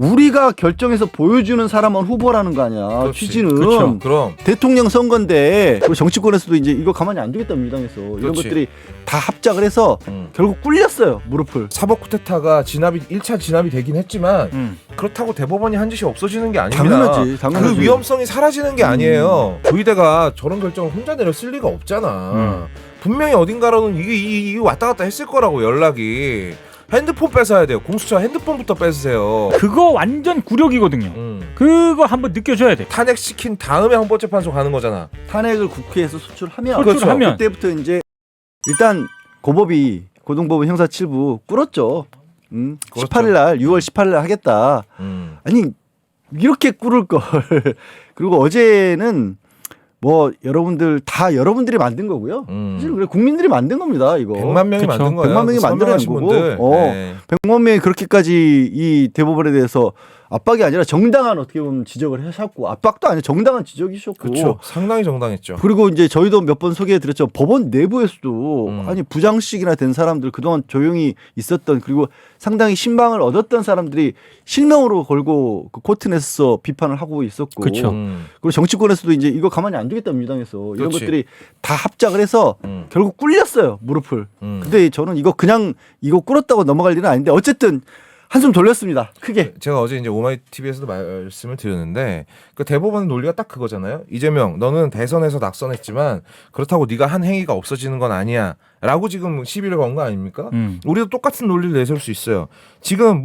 우리가 결정해서 보여주는 사람은 후보라는 거 아니야. 그렇지. 취지는. 그렇죠. 그럼 대통령 선거인데 정치권에서도 이제 이거 가만히 안 두겠다 민주당에서 이런 그렇지. 것들이 다 합작을 해서 결국 꿀렸어요 무릎을. 사법 쿠데타가 1차 진압이 되긴 했지만 그렇다고 대법원이 한 짓이 없어지는 게 아닙니다. 당연하지. 그 위험성이 사라지는 게 아니에요. 조희대가 저런 결정을 혼자 내렸을 리가 없잖아. 분명히 어딘가로는 이게 왔다 갔다 했을 거라고 연락이. 핸드폰 뺏어야 돼요. 공수처 핸드폰부터 뺏으세요. 그거 완전 굴욕이거든요. 그거 한번 느껴줘야 돼. 탄핵시킨 다음에 헌법재판소 가는 거잖아. 탄핵을 국회에서 소출하면 그때부터 이제 일단 고동법원 형사 7부 꿇었죠. 18일 날 6월 18일 날 하겠다. 아니 이렇게 꿇을 걸. 그리고 어제는 뭐 여러분들이 만든 거고요. 사실 그래 국민들이 만든 겁니다. 이거 100만 명이 만든 거예요. 100만 명이 만드는 거고. 네. 100만 명이 그렇게까지 이 대법원에 대해서 압박이 아니라 정당한 어떻게 보면 지적을 하셨고 압박도 아니라 정당한 지적이셨고. 그렇죠. 상당히 정당했죠. 그리고 이제 저희도 몇 번 소개해드렸죠. 법원 내부에서도 아니 부장식이나 된 사람들 그동안 조용히 있었던 그리고 상당히 신방을 얻었던 사람들이 실명으로 걸고 그 코트 내서 비판을 하고 있었고. 그렇죠. 그리고 정치권에서도 이제 이거 가만히 안 두겠다 민주당에서 이런 그렇지. 것들이 다 합작을 해서 결국 꿀렸어요 무릎을. 근데 저는 이거 꿇었다고 넘어갈 일은 아닌데 어쨌든. 한숨 돌렸습니다. 크게. 제가 어제 이제 오마이TV에서도 말씀을 드렸는데 그 대법원 논리가 딱 그거잖아요. 이재명 너는 대선에서 낙선했지만 그렇다고 네가 한 행위가 없어지는 건 아니야 라고 지금 시비를 건 거 아닙니까? 우리도 똑같은 논리를 내세울 수 있어요. 지금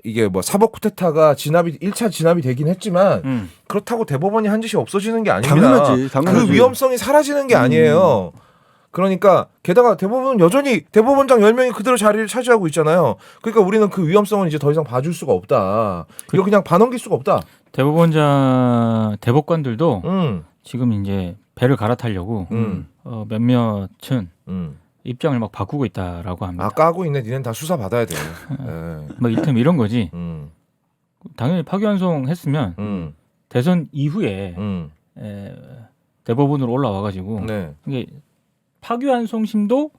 이게 사법 쿠데타가 1차 진압이 되긴 했지만 그렇다고 대법원이 한 짓이 없어지는 게 아닙니다. 당연하지. 그 위험성이 사라지는 게 아니에요. 그러니까 게다가 대법원은 여전히 대법원장 10명이 그대로 자리를 차지하고 있잖아요. 그러니까 우리는 그 위험성은 이제 더 이상 봐줄 수가 없다. 이거 그냥 반넘길 수가 없다. 대법관들도 지금 이제 배를 갈아타려고 몇몇은 입장을 막 바꾸고 있다라고 합니다. 까고 있네. 니네는 다 수사 받아야 돼. 뭐 이를테면 이런 거지. 당연히 파기환송 했으면 대선 이후에 대법원으로 올라와가지고 이게 파기환송심도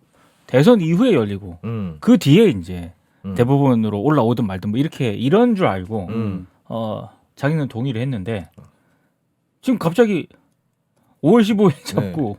대선 이후에 열리고 그 뒤에 이제 대법원으로 올라오든 말든 뭐 이런 줄 알고 자기는 동의를 했는데 지금 갑자기 5월 15일 잡고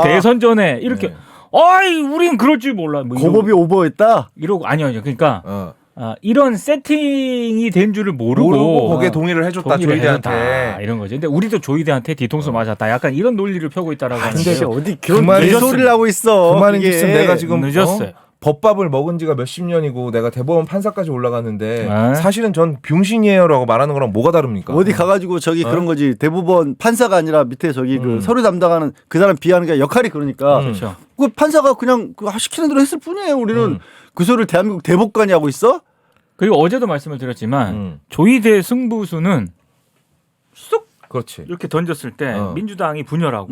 대선 전에 이렇게 아이 우린 그럴 줄 몰라 뭐 고법이 오버했다 이러고 아니요 그러니까 이런 세팅이 된 줄을 모르고 거기에 동의를 해줬다 조희대한테 이런 거죠. 근데 우리도 조희대한테 뒤통수 맞았다. 약간 이런 논리를 펴고 있다라고 하는데 어디 그런 개소리를 하고 있어. 그 말인즉슨 내가 지금 늦었어요. 법밥을 먹은 지가 몇십 년이고 내가 대법원 판사까지 올라갔는데 사실은 전 병신이에요라고 말하는 거랑 뭐가 다릅니까? 어디 가가지고 저기 그런 거지. 대법원 판사가 아니라 밑에 저기 그 서류 담당하는 그 사람 비하는 게 역할이 그러니까 그렇죠. 그 판사가 그냥 시키는 대로 했을 뿐이에요. 우리는 그 소리를 대한민국 대법관이 하고 있어? 그리고 어제도 말씀을 드렸지만 조희대 승부수는 쑥 그렇지. 이렇게 던졌을 때 민주당이 분열.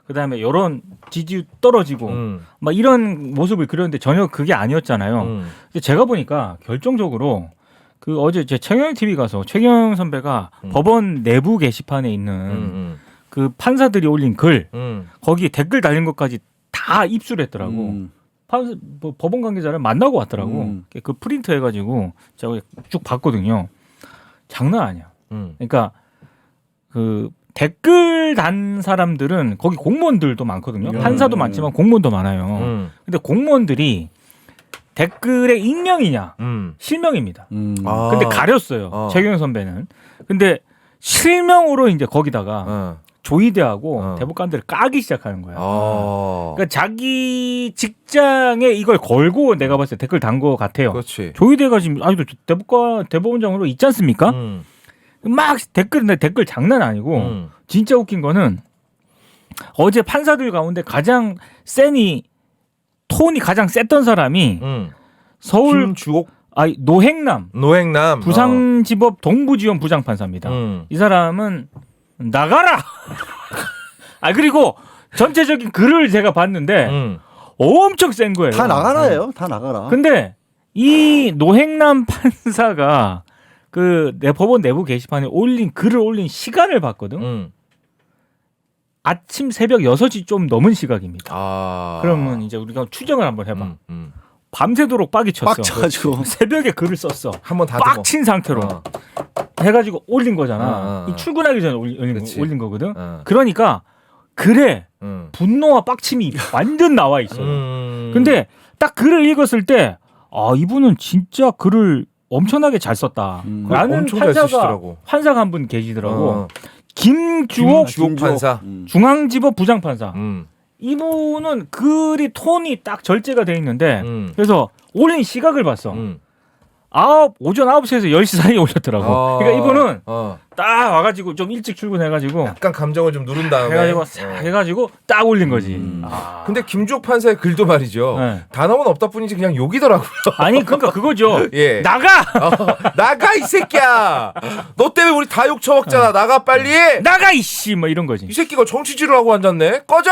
그다음에 여론 지지율 떨어지고 막 이런 모습을 그렸는데 전혀 그게 아니었잖아요. 근데 제가 보니까 결정적으로 그 어제 제 최경영 TV 가서 최경영 선배가 법원 내부 게시판에 있는 그 판사들이 올린 글 거기 댓글 달린 것까지 다 입수했더라고. 법원 관계자를 만나고 왔더라고. 그 프린트 해가지고 제가 쭉 봤거든요. 장난 아니야. 그러니까 그 댓글 단 사람들은 거기 공무원들도 많거든요. 판사도 많지만 공무원도 많아요. 근데 공무원들이 댓글에 익명이냐 실명입니다. 근데 가렸어요. 최경영 선배는. 근데 실명으로 이제 거기다가 조희대하고 대법관들을 까기 시작하는 거야. 그러니까 자기 직장에 이걸 걸고 내가 봤을 때 댓글 단 거 같아요. 그렇지. 조희대가 지금 아직도 대법원장으로 있지 않습니까? 막 댓글 장난 아니고 진짜 웃긴 거는 어제 판사들 가운데 가장 톤이 가장 셌던 사람이 서울 김주옥 노행남 부산지법 동부지원 부장판사입니다. 이 사람은 나가라. 그리고 전체적인 글을 제가 봤는데 엄청 센 거예요. 다 나가라예요. 다 나가라. 근데 이 노행남 판사가 그 법원 내부 게시판에 글을 올린 시간을 봤거든. 아침 새벽 6시 좀 넘은 시각입니다. 그러면 이제 우리가 추정을 한번 해봐. 밤새도록 빡이 쳤어. 빡쳐가지고 새벽에 글을 썼어. 한번 다 빡친 상태로 해가지고 올린 거잖아. 어. 이 출근하기 전에 그치. 올린 거거든. 어. 그러니까 글에 분노와 빡침이 완전 나와 있어. 근데 딱 글을 읽었을 때 이분은 진짜 글을 엄청나게 잘 썼다. 라는 엄청 잘 쓰시더라고. 판사가 한 분 계시더라고. 김주옥 판사. 중앙지법 부장판사. 이분은 글이 톤이 딱 절제가 돼 있는데 그래서 올린 시각을 봤어. 오전 9시에서 10시 사이에 올렸더라고. 그러니까 이분은 딱 와가지고 좀 일찍 출근해가지고 약간 감정을 좀 누른 다음에 해가지고 해가지고 딱 올린 거지. 근데 김주옥 판사의 글도 말이죠. 네. 단어는 없다 뿐이지 그냥 욕이더라고요. 아니 그러니까 그거죠. 예. 나가 나가 이 새끼야. 너 때문에 우리 다 욕 처먹잖아. 나가 빨리. 나가 이씨 뭐 이런 거지. 이 새끼가 정치질을 하고 앉았네. 꺼져.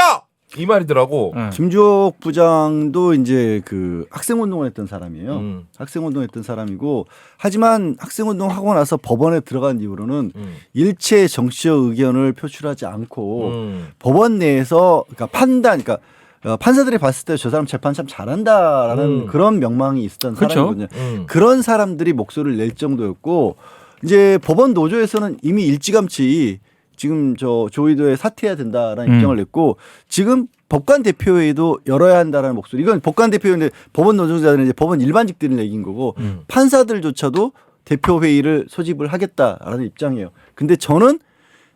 이 말이더라고. 김주옥 부장도 이제 그 학생운동을 했던 사람이에요. 학생운동했던 사람이고 하지만 학생운동 하고 나서 법원에 들어간 이후로는 일체 정치적 의견을 표출하지 않고 법원 내에서 그러니까 그러니까 판사들이 봤을 때 저 사람 재판 참 잘한다라는 그런 명망이 있었던 그렇죠. 사람이거든요. 그런 사람들이 목소리를 낼 정도였고 이제 법원 노조에서는 이미 일찌감치 지금 조의도에 사퇴해야 된다라는 입장을 냈고 지금 법관 대표회의도 열어야 한다라는 목소리. 이건 법관 대표회의인데 법원 노동자들은 이제 법원 일반직들을 얘기인 거고 판사들조차도 대표회의를 소집을 하겠다라는 입장이에요. 근데 저는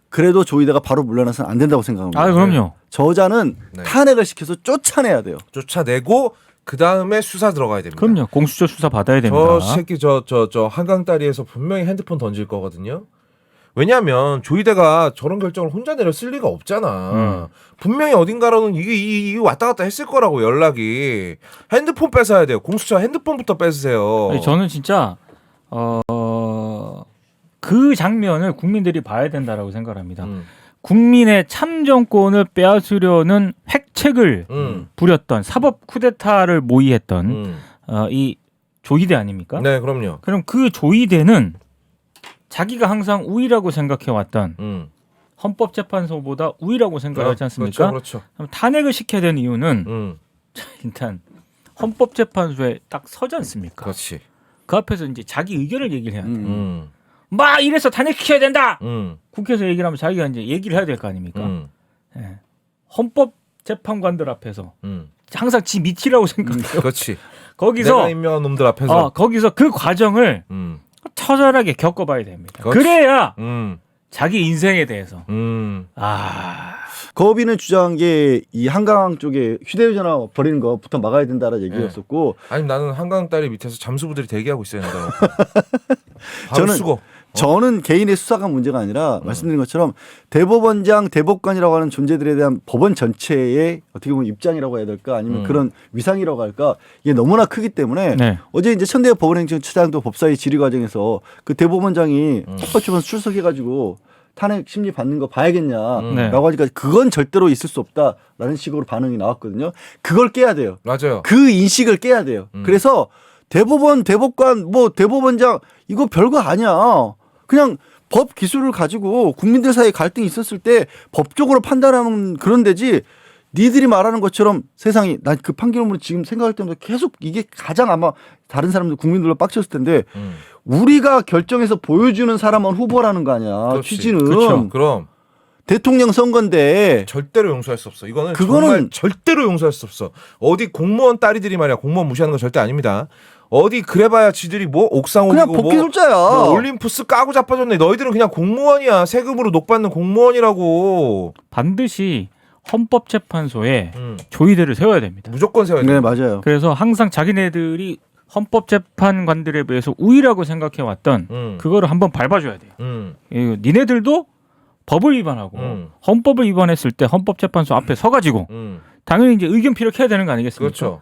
그래도 조의대가 바로 물러나서는 안 된다고 생각합니다. 그럼요. 저자는 탄핵을 시켜서 쫓아내야 돼요. 쫓아내고 그 다음에 수사 들어가야 됩니다. 그럼요. 공수처 수사 받아야 됩니다. 저 새끼 저 한강다리에서 분명히 핸드폰 던질 거거든요. 왜냐하면 조이대가 저런 결정을 혼자 내렸을 리가 없잖아. 분명히 어딘가로는 이게 왔다 갔다 했을 거라고 연락이. 핸드폰 뺏어야 돼요. 공수처 핸드폰부터 뺏으세요. 아니, 저는 진짜 그 장면을 국민들이 봐야 된다라고 생각합니다. 국민의 참정권을 빼앗으려는 획책을 부렸던 사법 쿠데타를 모의했던 이 조이대 아닙니까? 네, 그럼요. 그럼 그 조이대는 자기가 항상 우위라고 생각해왔던 헌법재판소보다 우위라고 생각하지 않습니까? 그렇죠. 그럼 탄핵을 시켜야 되는 이유는 일단 헌법재판소에 딱 서지 않습니까? 그렇지. 그 앞에서 이제 자기 의견을 얘기를 해야 돼요. 막 이래서 탄핵시켜야 된다. 국회에서 얘기를 하면 자기가 이제 얘기를 해야 될 거 아닙니까? 예. 헌법재판관들 앞에서 항상 지 밑이라고 생각해요. 그렇지. 거기서 내가 임명한 놈들 앞에서 거기서 그 과정을 처절하게 겪어봐야 됩니다. 그렇지. 그래야 자기 인생에 대해서 거비는 주장한 게 이 한강 쪽에 휴대전화 버리는 거부터 막아야 된다라는 얘기였었고 아니 나는 한강다리 밑에서 잠수부들이 대기하고 있어야 된다고. 저는 수고. 저는 개인의 수사가 문제가 아니라 말씀드린 것처럼 대법원장, 대법관이라고 하는 존재들에 대한 법원 전체의 어떻게 보면 입장이라고 해야 될까 아니면 그런 위상이라고 할까 이게 너무나 크기 때문에 어제 이제 천대엽 법원행정처장도 법사위 질의 과정에서 그 대법원장이 헌법재판소 출석해가지고 탄핵 심리 받는 거 봐야겠냐라고 하니까 그건 절대로 있을 수 없다라는 식으로 반응이 나왔거든요. 그걸 깨야 돼요. 맞아요. 그 인식을 깨야 돼요. 그래서 대법원, 대법관, 대법원장 이거 별거 아니야. 그냥 법 기술을 가지고 국민들 사이에 갈등이 있었을 때 법적으로 판단하는 그런 데지 니들이 말하는 것처럼 세상이 난 그 판결문을 지금 생각할 때마다 계속 이게 가장 아마 다른 사람들 국민들로 빡쳤을 텐데 우리가 결정해서 보여주는 사람만 후보라는 거 아니야. 그렇지. 취지는. 그렇죠. 그럼 대통령 선거인데 절대로 용서할 수 없어. 이거는 그거는 정말 절대로 용서할 수 없어. 어디 공무원 딸이들이 말이야. 공무원 무시하는 건 절대 아닙니다. 어디 그래봐야 지들이 뭐 옥상 그냥 오기고 복귀술자야. 뭐 올림푸스 까고 자빠졌네. 너희들은 그냥 공무원이야. 세금으로 녹받는 공무원이라고. 반드시 헌법재판소에 조의대를 세워야 됩니다. 무조건 세워야 돼. 네, 맞아요. 그래서 항상 자기네들이 헌법재판관들에 비해서 우위라고 생각해왔던 그거를 한번 밟아줘야 돼요. 니네들도 법을 위반하고 헌법을 위반했을 때 헌법재판소 앞에 서가지고 당연히 이제 의견 피력해야 되는 거 아니겠습니까? 그렇죠.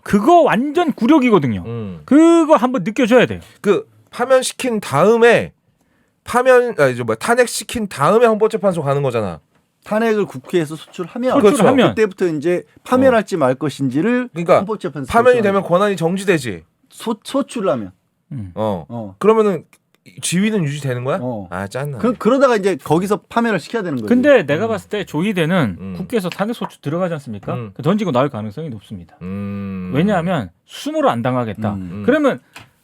그거 완전 굴욕이거든요. 그거 한번 느껴줘야 돼요. 그 파면시킨 다음에 탄핵시킨 다음에 헌법재판소 가는 거잖아. 탄핵을 국회에서 소출하면 그때부터 이제 파면할지 말 것인지를 그러니까 헌법재판소 파면이 되면 권한이 정지되지. 소출을 하면. 그러면은 지위는 유지되는 거야? 어. 아 짠나. 그러다가 이제 거기서 파면을 시켜야 되는 거지. 근데 내가 봤을 때 조이대는 국회에서 탄핵소추 들어가지 않습니까? 던지고 나올 가능성이 높습니다. 왜냐하면 숨으로 안 당하겠다. 그러면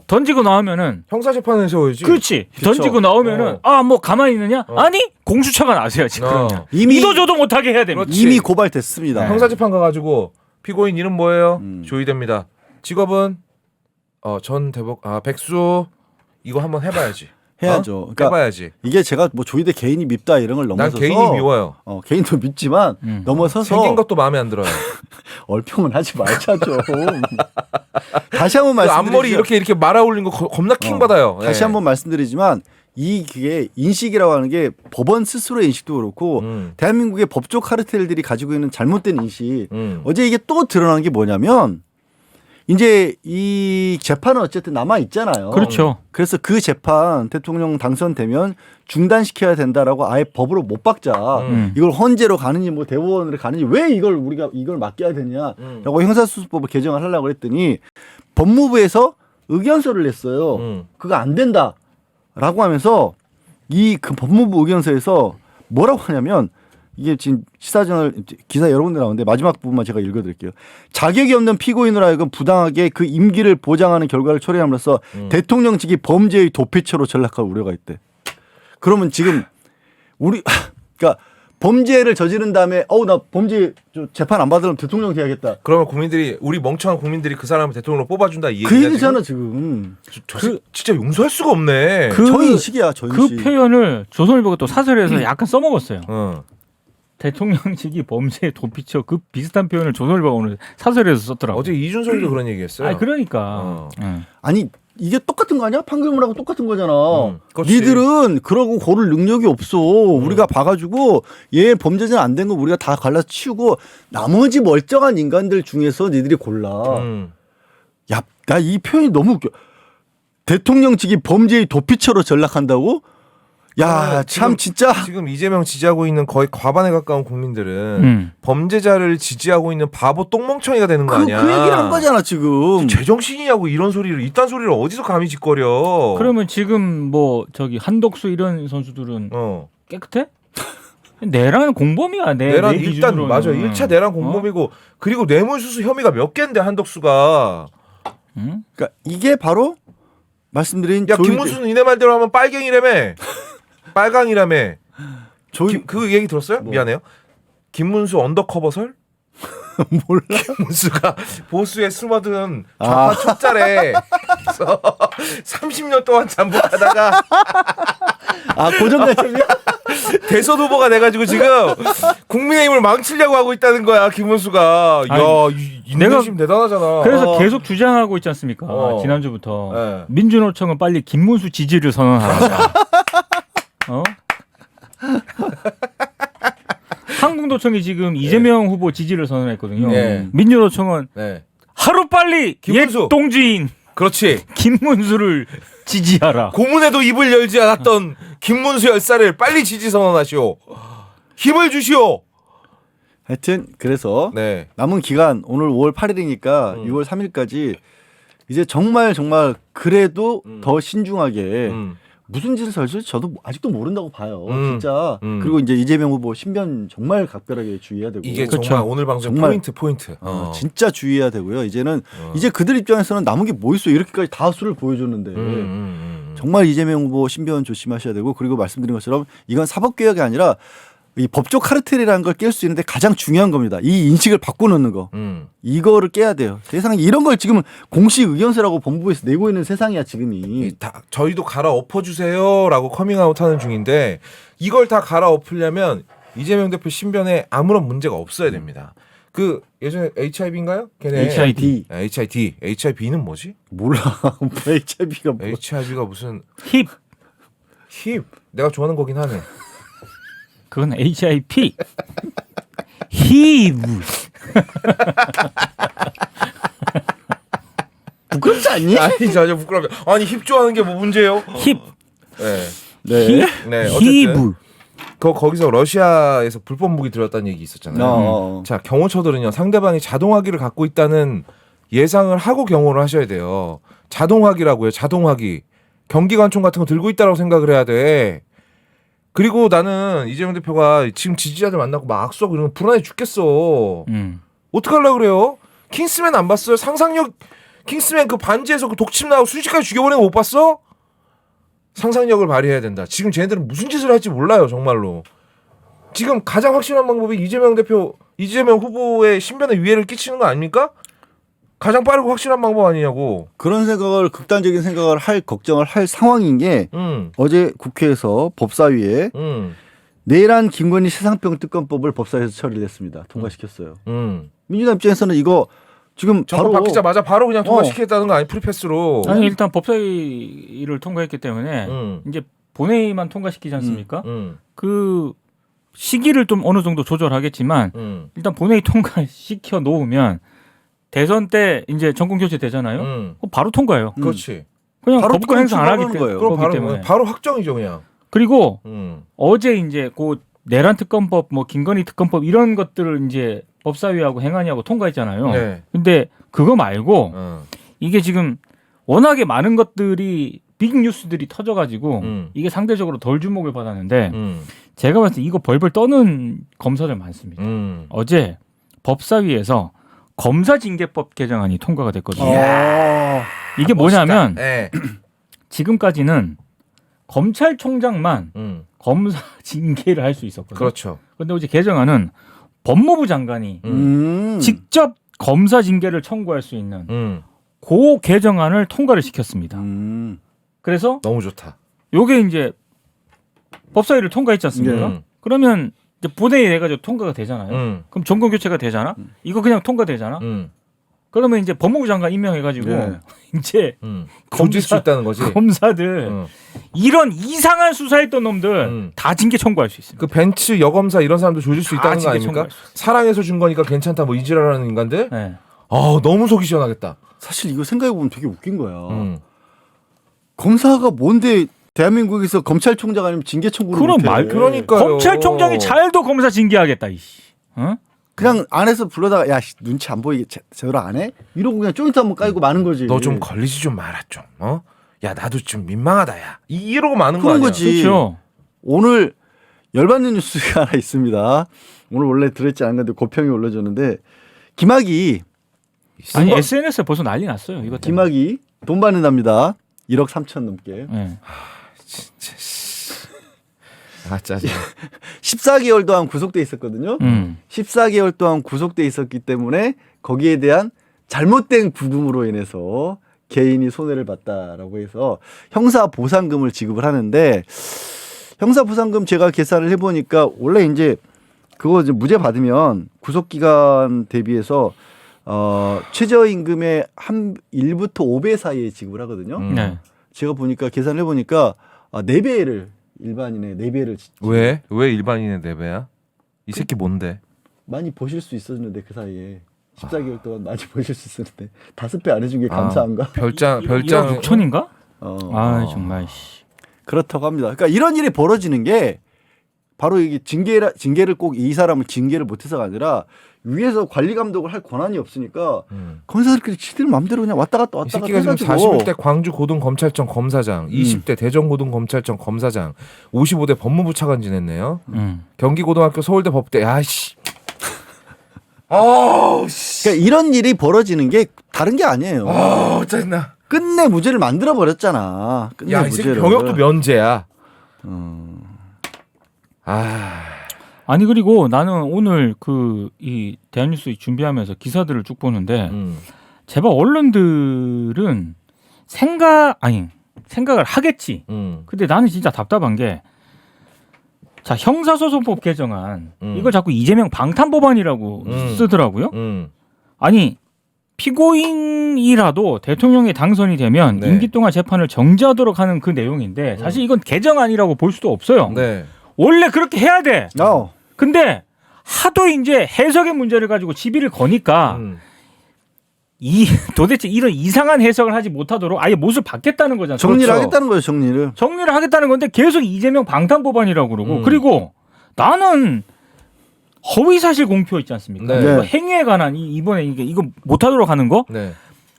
던지고 나오면은 형사재판을 세워야지. 그렇지. 던지고 나오면은 뭐 가만히 있느냐? 아니 공수처가 나서야지. 그러면 이도저도 못하게 해야 됩니다. 이미 고발됐습니다. 형사재판 가가지고 피고인 이름 뭐예요? 조이대입니다. 직업은 전 대법 백수 이거 한번 해봐야지. 해야죠. 그러니까 해봐야지. 이게 제가 뭐 조이대 개인이 밉다 이런 걸 넘어서서 난 개인이 미워요. 개인도 밉지만 넘어서서 생긴 것도 마음에 안 들어요. 얼평은 하지 말자 좀. 다시 한번 말씀드리죠. 앞머리 이렇게 말아 올린 거 겁나 킹 받아요. 다시 한번 말씀드리지만 이게 인식이라고 하는 게 법원 스스로의 인식도 그렇고 대한민국의 법조 카르텔들이 가지고 있는 잘못된 인식. 어제 이게 또 드러난 게 뭐냐면 이제 이 재판은 어쨌든 남아 있잖아요. 그렇죠. 그래서 그 재판 대통령 당선되면 중단시켜야 된다라고 아예 법으로 못 박자. 이걸 헌재로 가는지 뭐 대법원으로 가는지 왜 우리가 이걸 맡겨야 되냐라고 형사수수법을 개정을 하려고 했더니 법무부에서 의견서를 냈어요. 그거 안 된다라고 하면서 그 법무부 의견서에서 뭐라고 하냐면 이게 지금 시사저널 기사 여러 군데 나오는데 마지막 부분만 제가 읽어드릴게요. 자격이 없는 피고인으로 하여금 부당하게 그 임기를 보장하는 결과를 초래함으로써 대통령직이 범죄의 도피처로 전락할 우려가 있대. 그러면 지금 그러니까 범죄를 저지른 다음에 나 범죄 재판 안 받으면 대통령 돼야겠다. 그러면 우리 멍청한 국민들이 그 사람을 대통령으로 뽑아준다 이 얘기야. 그 얘기잖아 지금. 진짜 용서할 수가 없네. 저 인식이야 저 인식. 그 표현을 조선일보가 또 사설에서 약간 써먹었어요. 대통령직이 범죄의 도피처 그 비슷한 표현을 조선일보가 오늘 사설에서 썼더라고. 어제 이준석이도 그런 얘기했어요. 아니 그러니까. 아니 이게 똑같은 거 아니야? 판결문하고 똑같은 거잖아. 그렇지. 니들은 그러고 고를 능력이 없어. 우리가 봐가지고 얘 범죄자 안 된 거 우리가 다 갈라서 치우고 나머지 멀쩡한 인간들 중에서 니들이 골라. 야, 나 이 표현이 너무 웃겨. 대통령직이 범죄의 도피처로 전락한다고? 야, 참 진짜. 지금 이재명 지지하고 있는 거의 과반에 가까운 국민들은 범죄자를 지지하고 있는 바보 똥멍청이가 되는 거 아니야. 그 얘기를 한 거잖아 지금. 제정신이냐고 이런 소리를 이딴 소리를 어디서 감히 짓거려. 그러면 지금 한덕수 이런 선수들은 깨끗해? 내란 공범이야. 내란 내 일단 기준으로는. 맞아. 1차 내란 공범이고 그리고 뇌물수수 혐의가 몇 개인데 한덕수가. 그러니까 이게 바로 말씀드린 김문수는 이네 말대로 하면 빨갱이라며. 빨강이라며. 그 얘기 들었어요? 뭐. 미안해요. 김문수 언더커버설? 몰라. 김문수가 보수에 숨어든 좌파 촉자래. 그래서 30년 동안 잠복하다가 고정관념이야? 대선 후보가 돼가지고 지금 국민의힘을 망치려고 하고 있다는 거야 김문수가. 인내심 대단하잖아. 그래서 계속 주장하고 있지 않습니까? 지난주부터 네. 민주노총은 빨리 김문수 지지를 선언하라. 한국노총이 지금 이재명 후보 지지를 선언했거든요. 민주노총은 하루 빨리 김문수. 옛 동지인 그렇지. 김문수를 지지하라. 고문에도 입을 열지 않았던 김문수 열사를 빨리 지지 선언하시오. 힘을 주시오. 하여튼 그래서 남은 기간 오늘 5월 8일이니까 6월 3일까지 이제 정말 그래도 더 신중하게 무슨 짓을 할지 저도 아직도 모른다고 봐요. 진짜. 그리고 이제 이재명 후보 신변 정말 각별하게 주의해야 되고. 이게 정말 오늘 방송 포인트. 진짜 주의해야 되고요. 이제 그들 입장에서는 남은 게 뭐 있어. 이렇게까지 다 수를 보여줬는데. 정말 이재명 후보 신변 조심하셔야 되고 그리고 말씀드린 것처럼 이건 사법개혁이 아니라 이 법조 카르텔이라는 걸 깰 수 있는데 가장 중요한 겁니다. 이 인식을 바꿔놓는 거. 이거를 깨야 돼요. 세상에 이런 걸 지금 공식 의견서라고 법무부에서 내고 있는 세상이야 지금이. 저희도 갈아엎어주세요라고 커밍아웃하는 중인데 이걸 다 갈아엎으려면 이재명 대표 신변에 아무런 문제가 없어야 됩니다. 그 예전에 HIV인가요? 걔네 HID. HIV는 뭐지? 몰라. HIV가 뭐. HIV가 무슨 힙. 내가 좋아하는 거긴 하네. 그건 HIP. 힙. 부끄럽지 않니? 아니 전혀 부끄럽지. 아니 힙 좋아하는 게 뭐 문제예요? 힙. 네. 힙. 어쨌든 거기서 러시아에서 불법 무기 들었다는 얘기 있었잖아요. 자 경호처들은요 상대방이 자동화기를 갖고 있다는 예상을 하고 경호를 하셔야 돼요. 자동화기라고요. 자동화기. 경기관총 같은 거 들고 있다라고 생각을 해야 돼. 그리고 나는 이재명 대표가 지금 지지자들 만나고 막 악수하고 이러면 불안해 죽겠어. 어떡하려고 그래요? 킹스맨 안 봤어요? 상상력 킹스맨 그 반지에서 그 독침 나고 순식간에 죽여버리는 거 못 봤어? 상상력을 발휘해야 된다. 지금 쟤네들은 무슨 짓을 할지 몰라요, 정말로. 지금 가장 확실한 방법이 이재명 후보의 신변에 위해를 끼치는 거 아닙니까? 가장 빠르고 확실한 방법 아니냐고. 그런 생각을 극단적인 생각을 할 걱정을 할 상황인 게 어제 국회에서 법사위에 내란 김건희 세상평 특검법을 법사위에서 처리를 했습니다. 통과시켰어요. 민주당 입장에서는 이거 지금 정권 바로 바뀌자마자 바로 그냥 통과시키겠다는 거 아니 프리패스로. 아니 일단 법사위를 통과했기 때문에 이제 본회의만 통과시키지 않습니까? 그 시기를 좀 어느 정도 조절하겠지만 일단 본회의 통과시켜 놓으면 대선 때 이제 정권 교체 되잖아요. 그럼 바로 통과해요. 그렇지. 그냥 바로 법권 행사 안 하기 거예요. 그럼 때문에. 바로 확정이죠, 그냥. 그리고 어제 이제 그 내란 특검법, 뭐 김건희 특검법 이런 것들을 이제 법사위하고 행안위하고 통과했잖아요. 네. 근데 그거 말고 이게 지금 워낙에 많은 것들이 빅 뉴스들이 터져가지고 이게 상대적으로 덜 주목을 받았는데 제가 봤을 때 이거 벌벌 떠는 검사들 많습니다. 어제 법사위에서 검사징계법 개정안이 통과가 됐거든요. 이게 뭐냐면 네. 지금까지는 검찰총장만 검사 징계를 할 수 있었거든요. 그렇죠. 그런데 어제 개정안은 법무부 장관이 직접 검사 징계를 청구할 수 있는 그 개정안을 통과를 시켰습니다. 그래서 너무 좋다. 요게 이제 법사위를 통과했지 않습니까? 그러면 이제 본회의 해가지고 통과가 되잖아요. 그럼 정권 교체가 되잖아. 이거 그냥 통과되잖아. 그러면 이제 법무부 장관 임명해가지고 이제 조질 수 있다는 거지. 검사들 이런 이상한 수사했던 놈들 다 징계 청구할 수 있습니다. 그 벤츠 여검사 이런 사람도 조질 수 있다는 거 징계 아닙니까? 청구할 수 있어요. 사랑해서 준 거니까 괜찮다 뭐 이지랄하는 인간들. 네. 너무 속이 시원하겠다. 사실 이거 생각해보면 되게 웃긴 거야. 검사가 뭔데 대한민국에서 검찰총장 아니면 징계 청구를 그런 못해. 말 그러니까요. 검찰총장이 잘도 검사 징계하겠다 이씨. 어? 그냥 안에서 불러다가 야 눈치 안 보이게 제대로 안 해? 이러고 그냥 조인트 한번 깔고 마는 거지. 너 좀 걸리지 좀 마라 좀. 야 나도 좀 민망하다 야. 이러고 마는 거 그런 아니야. 거지. 그렇죠. 오늘 열받는 뉴스가 하나 있습니다. 오늘 원래 들었지 않은 건데 고평이 올려줬는데 김학이 아니 SNS에 벌써 난리 났어요. 이거 때문에. 김학이 돈 받는답니다. 1억 3천 넘게. 네. 진짜. 짜증. 14개월 동안 구속돼 있었거든요. 14개월 동안 구속돼 있었기 때문에 거기에 대한 잘못된 구금으로 인해서 개인이 손해를 봤다라고 해서 형사 보상금을 지급을 하는데 형사 보상금 제가 계산을 해보니까 원래 이제 그거 이제 무죄 받으면 구속 기간 대비해서 최저임금의 한 1부터 5배 사이에 지급을 하거든요. 네. 제가 보니까 계산을 해보니까 4배를 일반인의 4배를 왜 일반인의 4배야? 이 새끼 뭔데? 많이 보실 수 있었는데 그 사이에 14개월 동안 많이 보실 수 있었는데 5배 안 해준 게 감사한가? 별장 6천인가? 아 어. 정말 씨. 그렇다고 합니다. 그러니까 이런 일이 벌어지는 게 바로 이게 징계를 꼭 이 사람을 징계를 못해서가 아니라 위에서 관리 감독을 할 권한이 없으니까 검사들끼리 지들 마음대로 그냥 왔다 갔다 이 왔다 갔다 새끼가 지금 해가지고 41대 광주고등검찰청 검사장, 20대 대전고등검찰청 검사장, 55대 법무부 차관 지냈네요. 경기고등학교 서울대 법대. 야씨. 그러니까 이런 일이 벌어지는 게 다른 게 아니에요. 짜증나. 끝내 무죄를 만들어 버렸잖아. 끝내 야, 이 새끼 무죄를. 병역도 면제야. 아니 그리고 나는 오늘 그 이 대한뉴스 준비하면서 기사들을 쭉 보는데 제발 언론들은 생각을 하겠지. 근데 나는 진짜 답답한 게 자 형사소송법 개정안 이걸 자꾸 이재명 방탄법안이라고 쓰더라고요. 아니 피고인이라도 대통령이 당선이 되면 네. 임기 동안 재판을 정지하도록 하는 그 내용인데 사실 이건 개정안이라고 볼 수도 없어요. 네. 원래 그렇게 해야 돼. 어. 근데 하도 이제 해석의 문제를 가지고 시비를 거니까 도대체 이런 이상한 해석을 하지 못하도록 아예 못을 받겠다는 거잖아요. 정리를 그렇죠. 하겠다는 거예요. 정리를. 하겠다는 건데 계속 이재명 방탄법안이라고 그러고 그리고 나는 허위사실 공표 있지 않습니까? 네. 이거 행위에 관한 이번에 이거 못하도록 하는 거 네.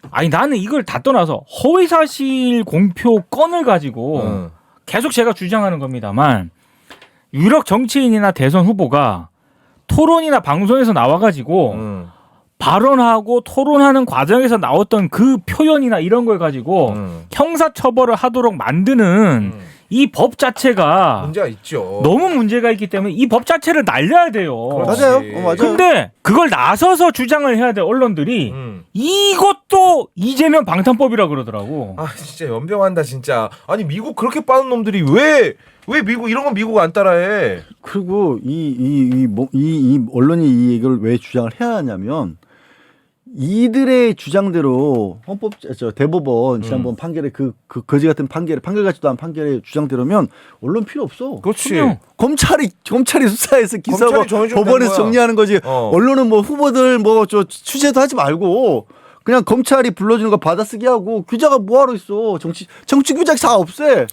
아니 나는 이걸 다 떠나서 허위사실 공표 건을 가지고 계속 제가 주장하는 겁니다만 유력 정치인이나 대선 후보가 토론이나 방송에서 나와가지고 발언하고 토론하는 과정에서 나왔던 그 표현이나 이런 걸 가지고 형사처벌을 하도록 만드는 이 법 자체가 문제가 있죠. 너무 문제가 있기 때문에 이 법 자체를 날려야 돼요. 맞아요. 맞아요. 근데 그걸 나서서 주장을 해야 돼 언론들이 이것도 이재명 방탄법이라 그러더라고. 아 진짜 연병한다 진짜. 아니 미국 그렇게 빠른 놈들이 왜 미국 이런 건 미국 안 따라해? 그리고 이 언론이 이걸 왜 주장을 해야 하냐면 이들의 주장대로 대법원 지난번 판결에 그 거지 같은 판결 같지도 않은 판결의 주장대로면 언론 필요 없어. 그렇지. 그럼요. 검찰이 수사해서 기소하고 법원에서 정리하는 거지. 언론은 뭐 후보들 뭐 저 취재도 하지 말고 그냥 검찰이 불러주는 거 받아쓰기 하고 기자가 뭐하러 있어. 정치 기자 다 없애.